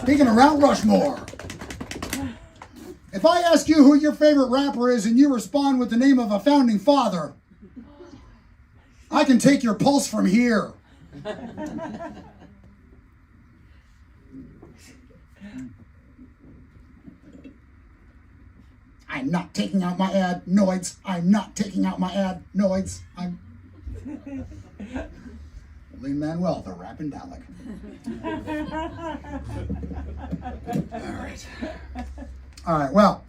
Speaking of Mount Rushmore, if I ask you who your favorite rapper is and you respond with the name of a founding father, I can take your pulse from here. I'm not taking out my adenoids. I'm not taking out my adenoids. I'm Lin-Manuel, the rapping Dalek. All right, well,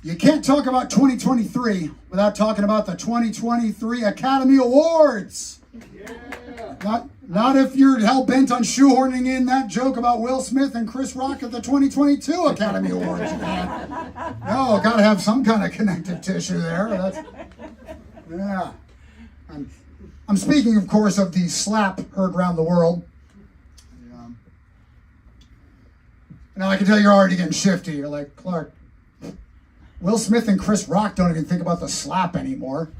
you can't talk about 2023 without talking about the 2023 Academy Awards. Yeah. Not if you're hell-bent on shoehorning in that joke about Will Smith and Chris Rock at the 2022 Academy Awards. No, gotta have some kind of connective tissue there. Yeah. I'm speaking, of course, of the slap heard around the world. Now, I can tell you're already getting shifty. You're like, Clark, Will Smith and Chris Rock don't even think about the slap anymore.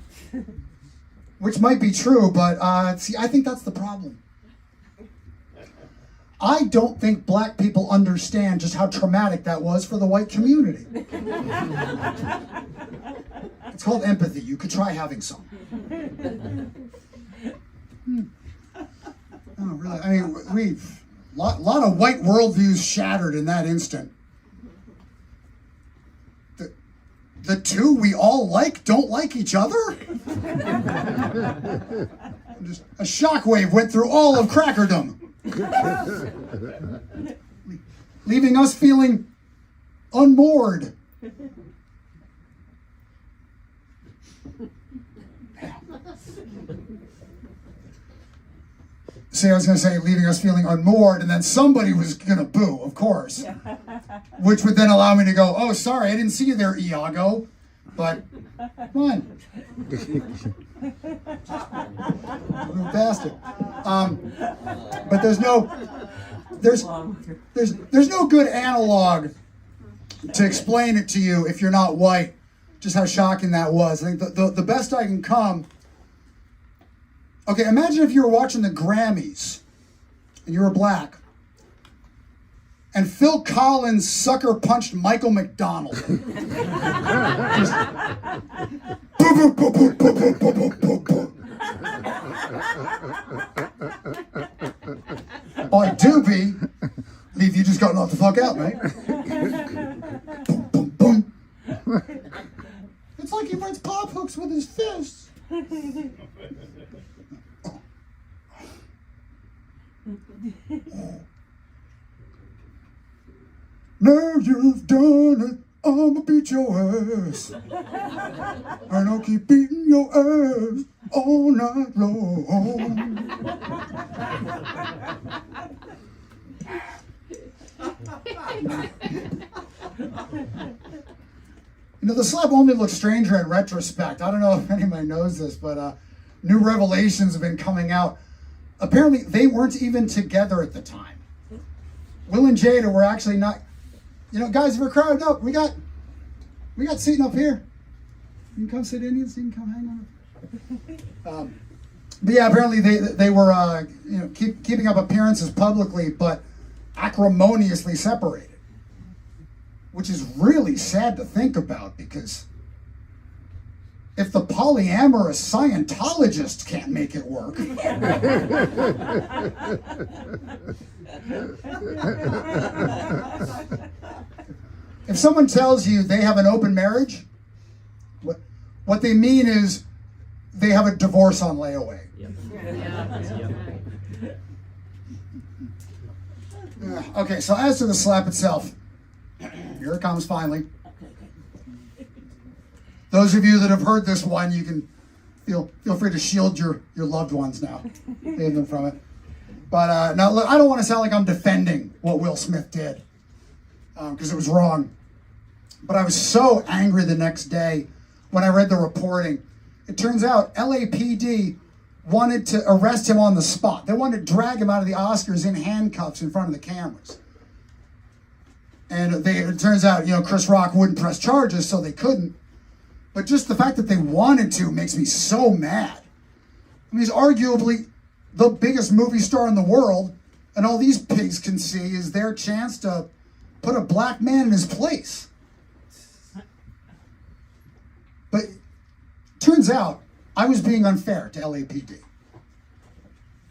Which might be true, but see, I think that's the problem. I don't think black people understand just how traumatic that was for the white community. It's called empathy. You could try having some. Oh, really? I mean, we've lot of white worldviews shattered in that instant. The two we all like don't like each other? Just a shockwave went through all of crackerdom. Leaving us feeling unmoored. See, I was going to say leaving us feeling unmoored, and then somebody was going to boo, of course. Which would then allow me to go, oh, sorry, I didn't see you there, Iago. But, come on. Little bastard. But there's no good analog to explain it to you if you're not white, just how shocking that was. I think the best I can come. Okay, imagine if you were watching the Grammys and you were black and Phil Collins sucker punched Michael McDonald. Just, boom, boom, boom, boom, boom, boom, boom, boom, boom. By Doobie, Leave, you just got knocked the fuck out, mate. Boom, boom, boom. It's like he writes pop hooks with his fists. Now you've done it, I'ma beat your ass. And I'll keep beating your ass all night long. You know, the slap only looks stranger in retrospect. I don't know if anybody knows this, but new revelations have been coming out. Apparently, they weren't even together at the time. Will and Jada were actually not. You know, guys, if we're crowded up, we got seating up here. You can come sit in. You can come hang on. But yeah, apparently they were keeping up appearances publicly, but acrimoniously separated, which is really sad to think about, because if the polyamorous Scientologist can't make it work, if someone tells you they have an open marriage, what they mean is they have a divorce on layaway. Okay, so as to the slap itself, here it comes finally. Those of you that have heard this one, you can feel free to shield your loved ones now. Save them from it. But now, look, I don't want to sound like I'm defending what Will Smith did, because it was wrong. But I was so angry the next day when I read the reporting. It turns out LAPD wanted to arrest him on the spot. They wanted to drag him out of the Oscars in handcuffs in front of the cameras. And it turns out, Chris Rock wouldn't press charges, so they couldn't. But just the fact that they wanted to makes me so mad. I mean, he's arguably the biggest movie star in the world, And all these pigs can see is their chance to put a black man in his place. But turns out I was being unfair to LAPD.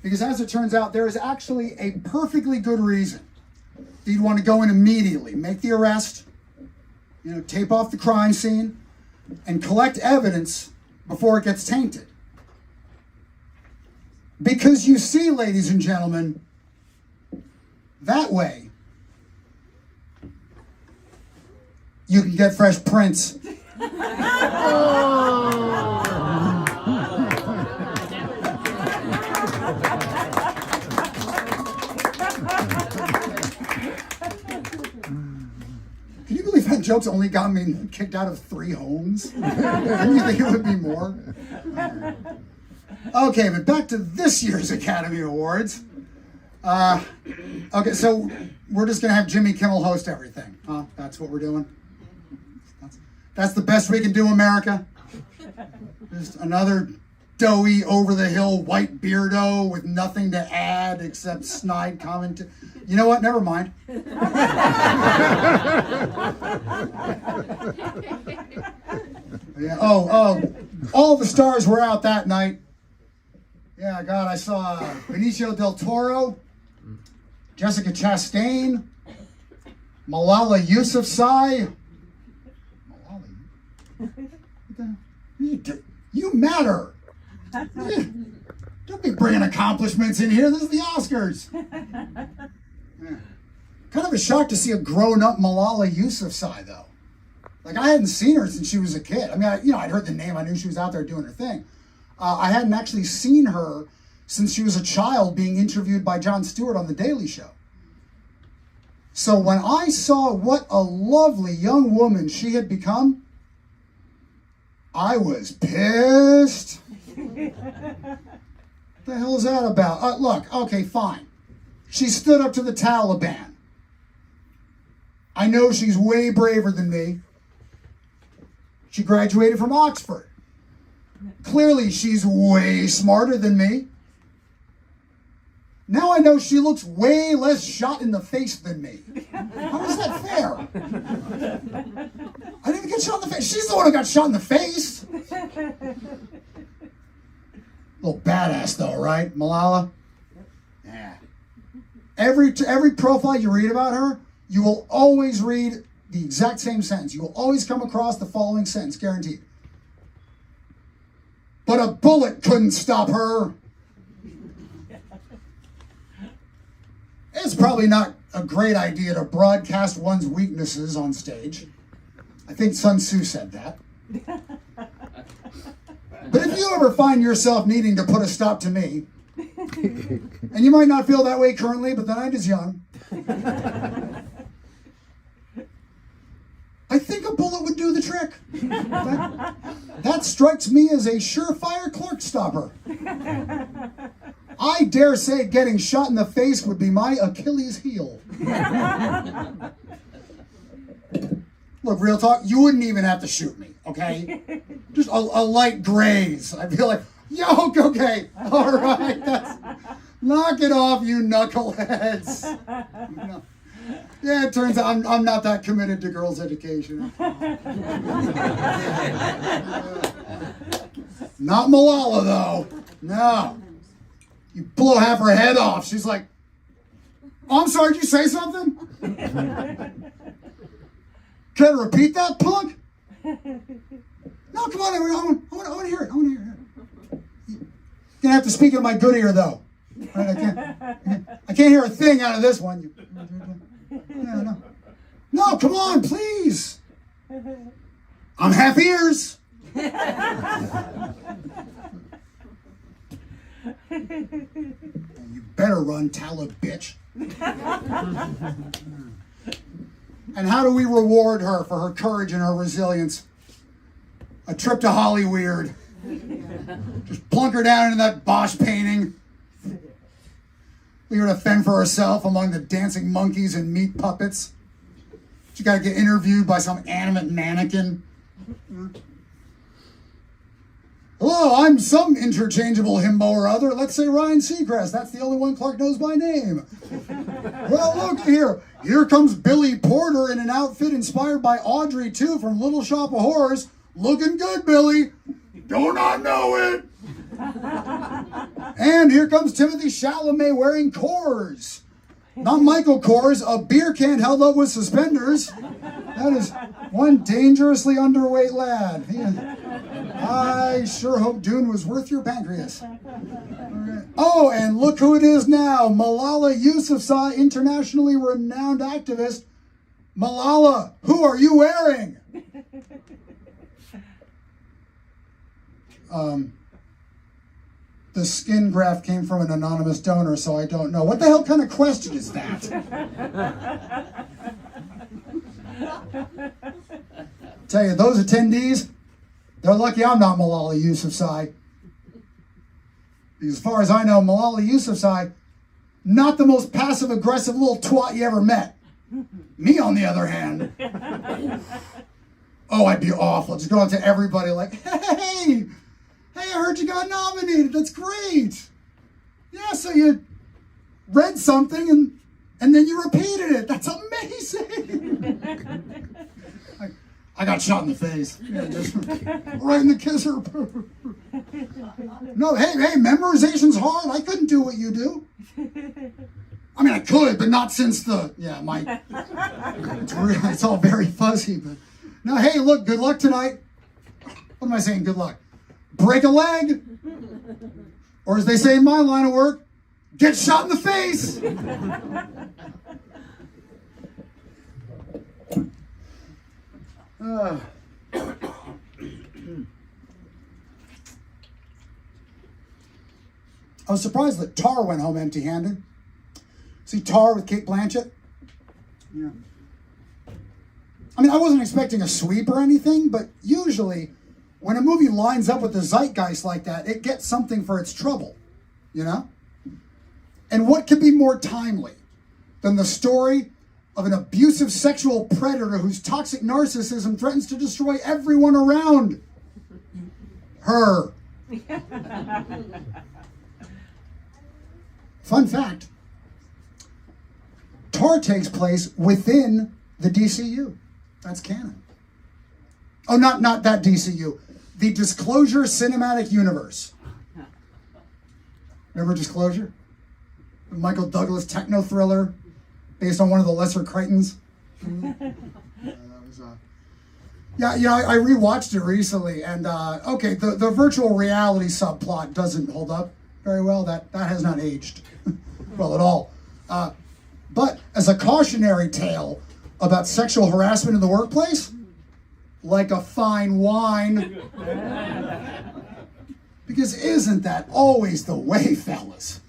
Because as it turns out, there is actually a perfectly good reason that you'd want to go in immediately, make the arrest, tape off the crime scene, and collect evidence before it gets tainted. Because you see, ladies and gentlemen, that way you can get fresh prints. Can you believe that joke's only got me kicked out of 3 homes? Didn't you think it would be more? Okay, but back to this year's Academy Awards. Okay, so we're just gonna have Jimmy Kimmel host everything. That's what we're doing. That's the best we can do, America. Just another doughy, over-the-hill white beardo with nothing to add except snide comment. You know what? Never mind. Yeah. Oh, all the stars were out that night. Yeah, God, I saw Benicio del Toro, Jessica Chastain, Malala Yousafzai. You matter. Don't be bringing accomplishments in here. This is the Oscars. Yeah. Kind of a shock to see a grown-up Malala Yousafzai, though. Like, I hadn't seen her since she was a kid. I mean, I'd heard the name. I knew she was out there doing her thing. I hadn't actually seen her since she was a child being interviewed by Jon Stewart on The Daily Show. So when I saw what a lovely young woman she had become, I was pissed. What the hell is that about? Look, okay, fine. She stood up to the Taliban. I know she's way braver than me. She graduated from Oxford. Clearly, she's way smarter than me. Now I know she looks way less shot in the face than me. How is that fair? I didn't even get shot in the face. She's the one who got shot in the face. Little badass though, right, Malala? Yeah. Every profile you read about her, you will always read the exact same sentence. You will always come across the following sentence, guaranteed. But a bullet couldn't stop her. It's probably not a great idea to broadcast one's weaknesses on stage. I think Sun Tzu said that. But if you ever find yourself needing to put a stop to me, and you might not feel that way currently, but the night is young, I think a bullet would do the trick. That strikes me as a surefire clerk stopper. I dare say getting shot in the face would be my Achilles heel. Look, real talk, you wouldn't even have to shoot me, okay? Just a light graze. I'd be like, yo, okay, all right, knock it off, you knuckleheads. Yeah, it turns out I'm not that committed to girls' education. Not Malala, though. No. You blow half her head off. She's like, oh, I'm sorry, did you say something? Can I repeat that, punk? No, come on, I want to hear it. I want to hear it. You're going to have to speak in my good ear, though. Right, I can't hear a thing out of this one. Yeah, no, come on, please. I'm half ears. You better run, Talib bitch. And how do we reward her for her courage and her resilience? A trip to Hollyweird. Just plunk her down into that Bosch painting. Leave her to fend for herself among the dancing monkeys and meat puppets. She got to get interviewed by some animate mannequin. Hello, I'm some interchangeable himbo or other. Let's say Ryan Seacrest. That's the only one Clark knows by name. Well, look here. Here comes Billy Porter in an outfit inspired by Audrey 2 from Little Shop of Horrors. Looking good, Billy. Do not know it. And here comes Timothy Chalamet wearing Coors. Not Michael Kors, a beer can held up with suspenders. That is one dangerously underweight lad. I sure hope Dune was worth your pancreas. Right. Oh, and look who it is now. Malala Yousafzai, internationally renowned activist. Malala, who are you wearing? The skin graft came from an anonymous donor, so I don't know. What the hell kind of question is that? Tell you, those attendees, they're lucky I'm not Malala Yousafzai. Because as far as I know, Malala Yousafzai, not the most passive-aggressive little twat you ever met. Me, on the other hand. Oh, I'd be awful. Just go out to everybody like, hey, I heard you got nominated. That's great. Yeah, so you read something and then you repeated it. That's amazing. I got shot in the face. Yeah, just right in the kisser. No, hey, memorization's hard. I couldn't do what you do. I mean, I could, but not since it's all very fuzzy. But no, hey, look, good luck tonight. What am I saying? Good luck. Break a leg. Or as they say in my line of work, get shot in the face. I was surprised that Tar went home empty-handed. See Tar with Cate Blanchett? Yeah. I mean, I wasn't expecting a sweep or anything, but usually when a movie lines up with the zeitgeist like that, it gets something for its trouble, you know? And what could be more timely than the story of an abusive sexual predator whose toxic narcissism threatens to destroy everyone around her? Fun fact, Tar takes place within the DCU. That's canon. Oh, not that DCU. The Disclosure Cinematic Universe. Remember Disclosure? The Michael Douglas techno thriller based on one of the lesser Crichtons. I rewatched it recently, and okay, the virtual reality subplot doesn't hold up very well. That has not aged well at all. But as a cautionary tale about sexual harassment in the workplace, like a fine wine. Because isn't that always the way, fellas?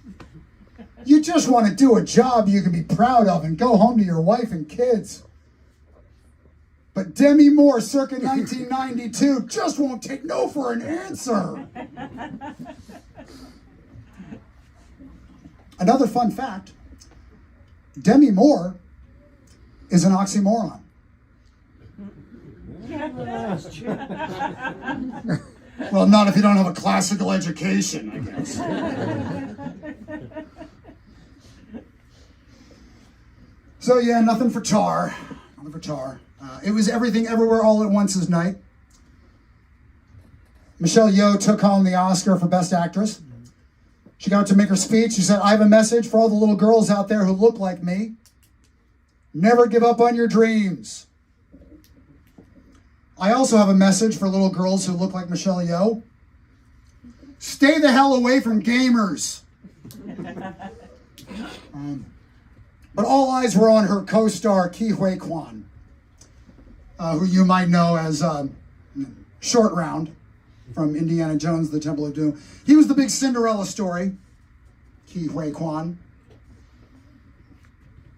You just want to do a job you can be proud of and go home to your wife and kids. But Demi Moore, circa 1992, just won't take no for an answer. Another fun fact, Demi Moore is an oxymoron. Well, not if you don't have a classical education, I guess. So yeah, nothing for Tar. Nothing for Tar. It was Everything Everywhere All at Once's night. Michelle Yeoh took home the Oscar for Best Actress. She got to make her speech. She said, I have a message for all the little girls out there who look like me. Never give up on your dreams. I also have a message for little girls who look like Michelle Yeoh. Stay the hell away from gamers. But all eyes were on her co-star, Ke Huy Quan, who you might know as Short Round from Indiana Jones, The Temple of Doom. He was the big Cinderella story, Ke Huy Quan.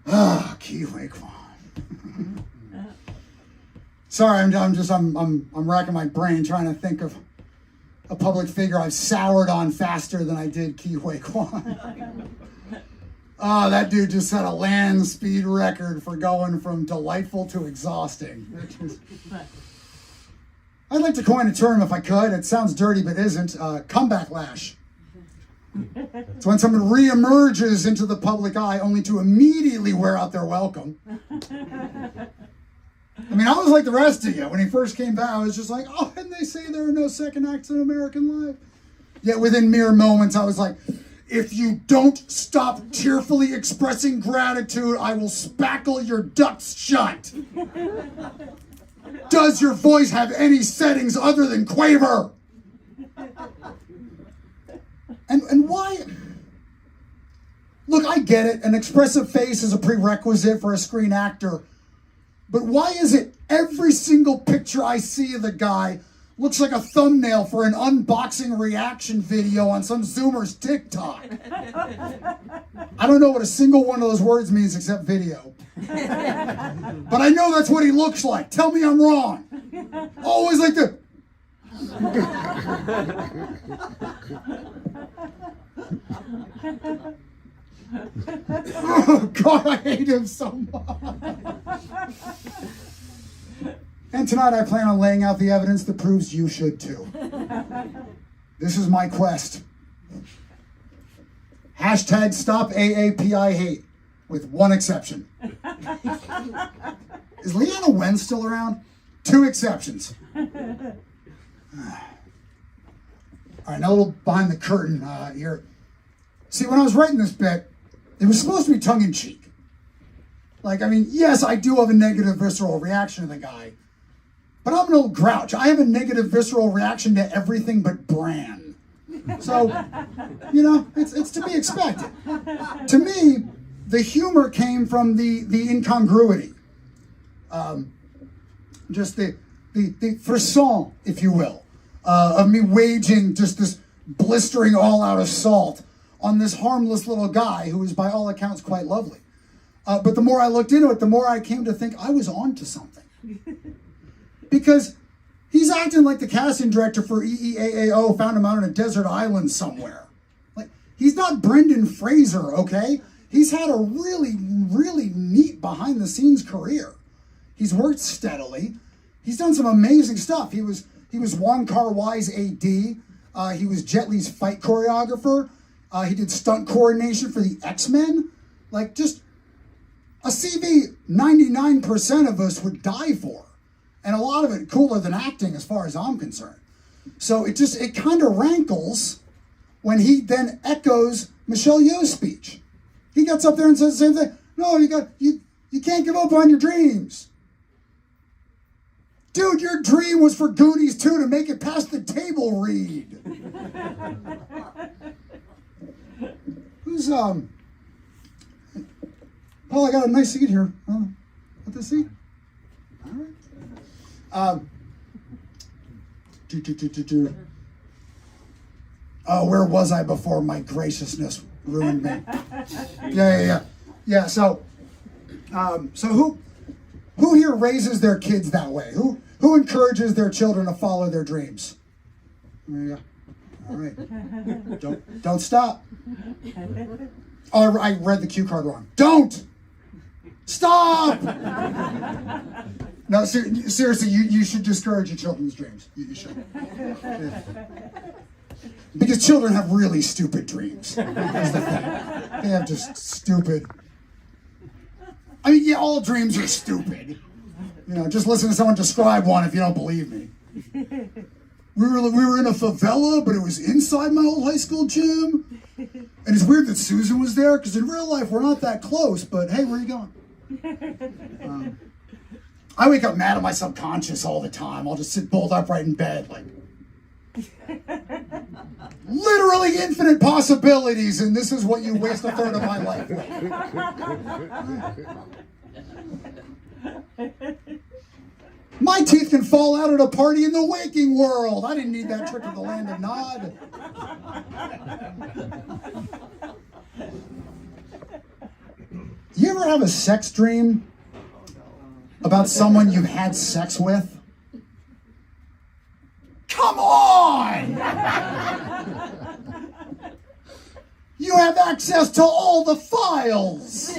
Ke Huy Quan. Sorry, I'm racking my brain trying to think of a public figure I've soured on faster than I did Ke Huy Quan. Oh, that dude just set a land speed record for going from delightful to exhausting. I'd like to coin a term if I could. It sounds dirty but isn't. Comeback lash. It's when someone reemerges into the public eye only to immediately wear out their welcome. I mean, I was like the rest of you. When he first came back, I was just like, oh, and they say there are no second acts in American life. Yet within mere moments, I was like, if you don't stop tearfully expressing gratitude, I will spackle your ducts shut. Does your voice have any settings other than quaver? And why? Look, I get it. An expressive face is a prerequisite for a screen actor. But why is it every single picture I see of the guy looks like a thumbnail for an unboxing reaction video on some Zoomer's TikTok? I don't know what a single one of those words means except video. But I know that's what he looks like. Tell me I'm wrong. Always like the... Oh, God, I hate him so much. And tonight I plan on laying out the evidence that proves you should too. This is my quest. Hashtag stop AAPI hate, with one exception. Is Leanna Wen still around? 2 exceptions. All right, now a little behind the curtain here. See, when I was writing this bit, it was supposed to be tongue-in-cheek. Like, I mean, yes, I do have a negative visceral reaction to the guy, but I'm an old grouch. I have a negative visceral reaction to everything but Bran. So, you know, it's to be expected. To me, the humor came from the incongruity. Just the frisson, if you will, of me waging just this blistering all-out assault on this harmless little guy who is by all accounts quite lovely. But the more I looked into it, the more I came to think I was onto something. Because he's acting like the casting director for EEAAO found him out on a desert island somewhere. Like, he's not Brendan Fraser, okay? He's had a really, really neat behind-the-scenes career. He's worked steadily. He's done some amazing stuff. He was Wong Kar-wai's AD. He was Jet Li's fight choreographer. He did stunt coordination for the X-Men. Like, just a CV 99% of us would die for. And a lot of it cooler than acting as far as I'm concerned. So it kind of rankles when he then echoes Michelle Yeoh's speech. He gets up there and says the same thing. No, you can't give up on your dreams. Dude, your dream was for Goonies 2 to make it past the table read. Who's, Paul, I got a nice seat here. Want this seat? All right. Oh, where was I before my graciousness ruined me? Yeah, so who here raises their kids that way? Who encourages their children to follow their dreams? Yeah. All right. Don't stop. Oh, I read the cue card wrong. Don't stop. No, seriously, you should discourage your children's dreams. You should. Yeah. Because children have really stupid dreams. That's the thing. They have just stupid. I mean, yeah, all dreams are stupid. You know, just listen to someone describe one if you don't believe me. We were in a favela, but it was inside my old high school gym. And it's weird that Susan was there, because in real life, we're not that close, but hey, where are you going? I wake up mad at my subconscious all the time. I'll just sit bolt upright in bed, like... Literally infinite possibilities, and this is what you waste a third of my life with. My teeth can fall out at a party in the waking world. I didn't need that trip to the land of Nod. You ever have a sex dream about someone you've had sex with? Come on! You have access to all the files!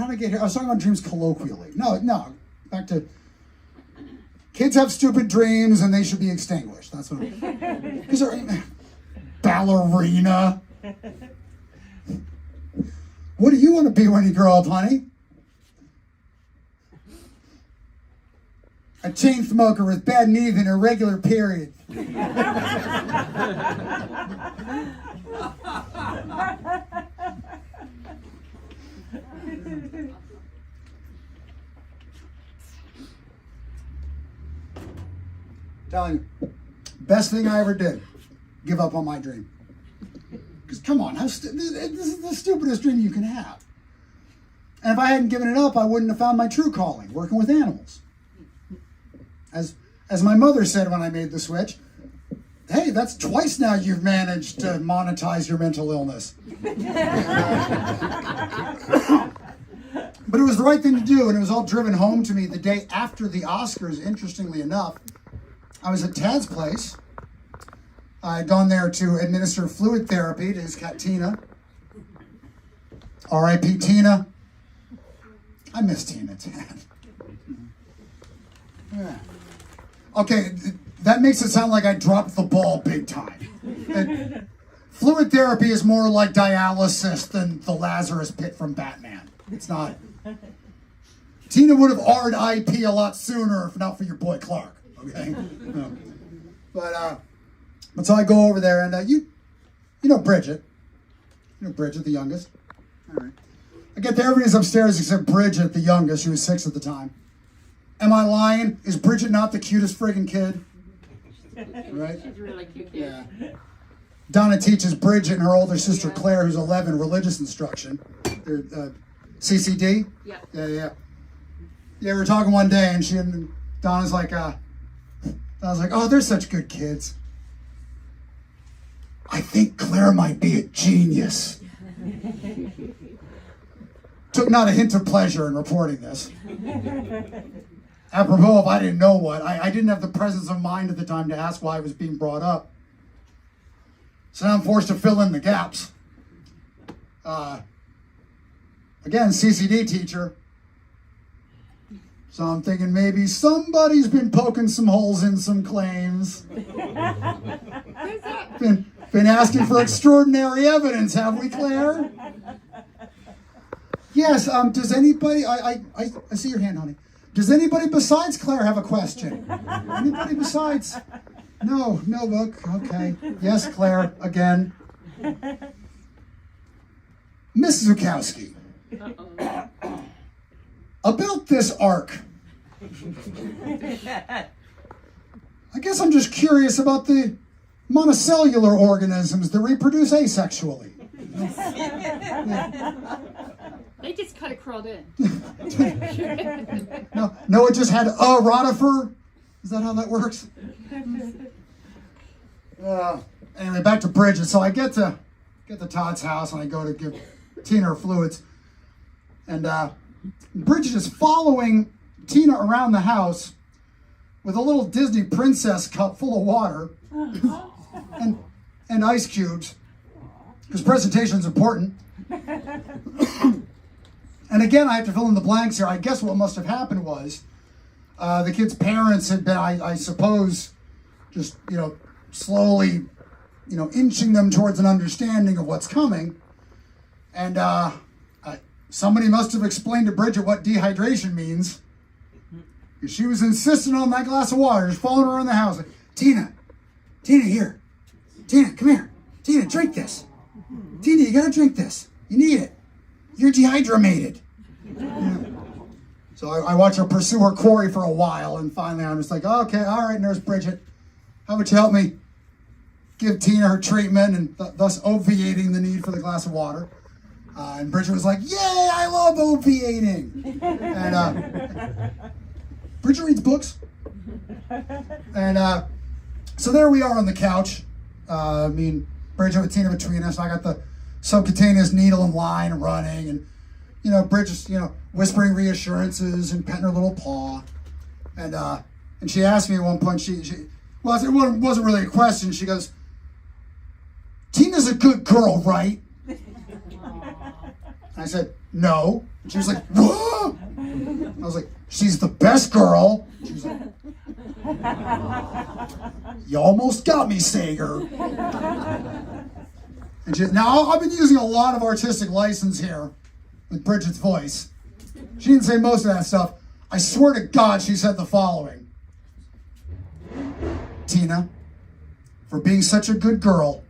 how did I get here? I was talking about dreams colloquially. No, back to kids have stupid dreams and they should be extinguished. That's what because ballerina. What do you want to be when you grow up, honey? A chain smoker with bad knees and irregular periods. Telling you, best thing I ever did, give up on my dream. Because come on, this is the stupidest dream you can have. And if I hadn't given it up, I wouldn't have found my true calling, working with animals. As my mother said when I made the switch, hey, that's twice now you've managed to monetize your mental illness. But it was the right thing to do, and it was all driven home to me the day after the Oscars, interestingly enough. I was at Tad's place. I had gone there to administer fluid therapy to his cat Tina. R.I.P. Tina. I miss Tina, Tad. Yeah. Okay, that makes it sound like I dropped the ball big time. Fluid therapy is more like dialysis than the Lazarus Pit from Batman. It's not. Tina would have R'd IP a lot sooner if not for your boy Clark. Okay, no. But so I go over there and you know Bridget, Bridget, the youngest. All right, I get there, everybody's upstairs except Bridget, the youngest. She was 6 at the time. Am I lying? Is Bridget not the cutest friggin' kid? Right? She's really cute. Yeah. Donna teaches Bridget and her older sister Claire, who's 11, religious instruction. They're CCD. Yeah. Yeah. We were talking one day, and Donna's like, oh, they're such good kids. I think Claire might be a genius. Took not a hint of pleasure in reporting this. Apropos of I didn't know what, I didn't have the presence of mind at the time to ask why it was being brought up. So now I'm forced to fill in the gaps. Again, CCD teacher. So I'm thinking maybe somebody's been poking some holes in some claims. Been asking for extraordinary evidence, have we, Claire? Yes, does anybody, I see your hand, honey. Does anybody besides Claire have a question? Anybody besides? No, look, okay. Yes, Claire, again. Mrs. Zukowski. About this ark. I guess I'm just curious about the monocellular organisms that reproduce asexually. They just kind of crawled in. No, it just had a rotifer. Is that how that works? Anyway, back to Bridget. So I get to Todd's house and I go to give Tina her fluids. And Bridget is following Tina around the house with a little Disney princess cup full of water and ice cubes, because presentation is important. And again, I have to fill in the blanks here. I guess what must have happened was the kids' parents had been, I suppose, just, slowly, inching them towards an understanding of what's coming. And somebody must have explained to Bridget what dehydration means. She was insistent on that glass of water, just following her around the house. Like, Tina, here. Tina, come here. Tina, drink this. Tina, you gotta drink this. You need it. You're dehydrated. So I watch her pursue her quarry for a while, and finally I'm just like, okay, all right, Nurse Bridget, how about you help me give Tina her treatment and thus obviating the need for the glass of water. And Bridget was like, yay, I love obviating. And Bridget reads books. And so there we are on the couch. Bridget with Tina between us. I got the subcutaneous needle and line running, and Bridget's whispering reassurances and petting her little paw. And she asked me at one point, it wasn't really a question. She goes, Tina's a good girl, right? And I said, no. She was like, whoa! I was like, she's the best girl. She was like, you almost got me, Sager. And now, I've been using a lot of artistic license here with Bridget's voice. She didn't say most of that stuff. I swear to God, she said the following. Tina, for being such a good girl,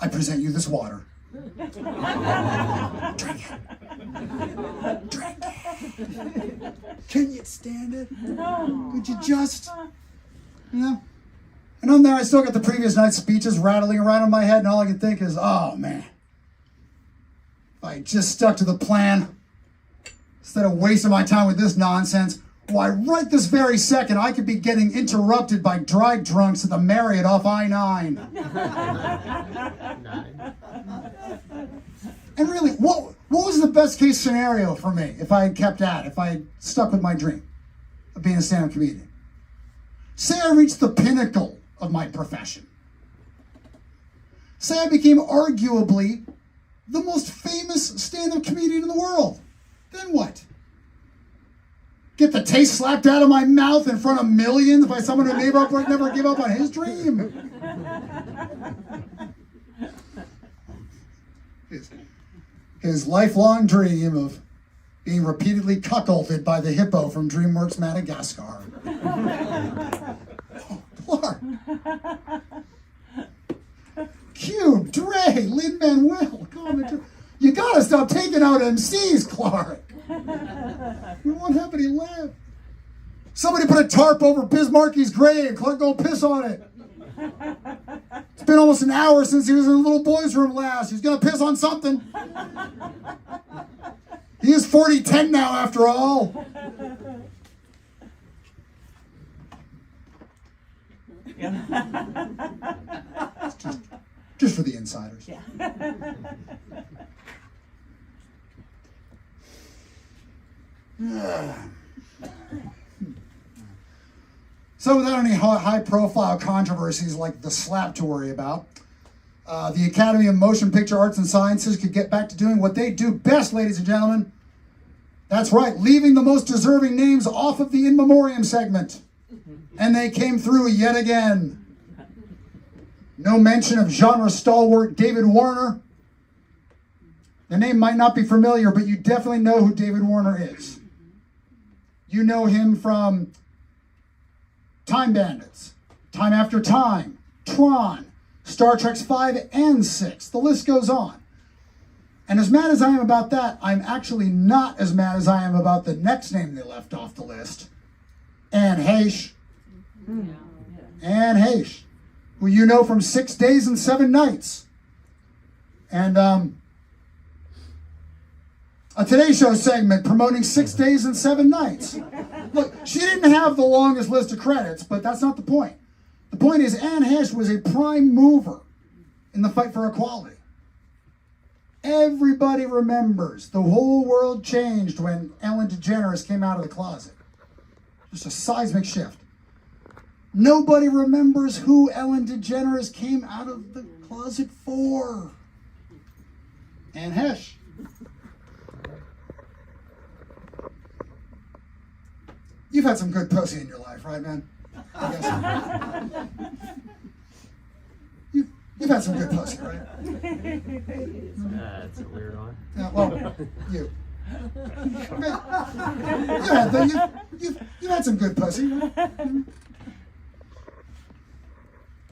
I present you this water. Drink it. Drink it. Can you stand it? Could you just, you know? And on there, I still got the previous night's speeches rattling around in my head, and all I can think is, oh, man. If I just stuck to the plan, instead of wasting my time with this nonsense, why, right this very second, I could be getting interrupted by drag drunks at the Marriott off I-9. And really, what was the best case scenario for me if I had kept at it, if I had stuck with my dream of being a stand-up comedian? Say I reached the pinnacle of my profession. Say I became arguably the most famous stand-up comedian in the world. Then what? Get the taste slapped out of my mouth in front of millions by someone who never gave up on his dream? His lifelong dream of being repeatedly cuckolded by the hippo from DreamWorks Madagascar. Oh, Clark. Cube, Dre, Lin-Manuel, you gotta stop taking out MCs, Clark. We won't have any left. Somebody put a tarp over Bismarcky's grave. Clark, go piss on it. It's been almost an hour since he was in the little boy's room last. He's gonna piss on something. He is 40-10 now, after all. Just for the insiders. Yeah. So without any high-profile controversies like the slap to worry about, the Academy of Motion Picture Arts and Sciences could get back to doing what they do best, ladies and gentlemen. That's right, leaving the most deserving names off of the in memoriam segment. And they came through yet again. No mention of genre stalwart David Warner. The name might not be familiar, but you definitely know who David Warner is. You know him from Time Bandits, Time After Time, Tron, Star Trek's 5 and 6. The list goes on. And as mad as I am about that, I'm actually not as mad as I am about the next name they left off the list. Anne Heche. Anne Heche, who you know from 6 Days and 7 Nights. And a Today Show segment promoting 6 Days and 7 Nights. Look, she didn't have the longest list of credits, but that's not the point. The point is Anne Heche was a prime mover in the fight for equality. Everybody remembers the whole world changed when Ellen DeGeneres came out of the closet. Just a seismic shift. Nobody remembers who Ellen DeGeneres came out of the closet for. Anne Heche. You've had some good pussy in your life, right, man? I guess. You've had some good pussy, right? That's a weird one. Yeah, well, you. You've had some good pussy, right?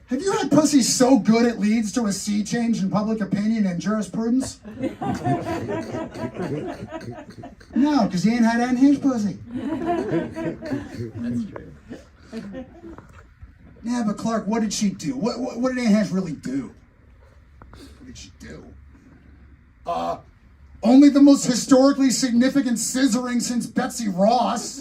Have you had pussy so good it leads to a sea change in public opinion and jurisprudence? No, because you ain't had Anne Heche pussy. That's true. Yeah, but Clark, what did she do? What did Anne Heche really do? What did she do? Only the most historically significant scissoring since Betsy Ross.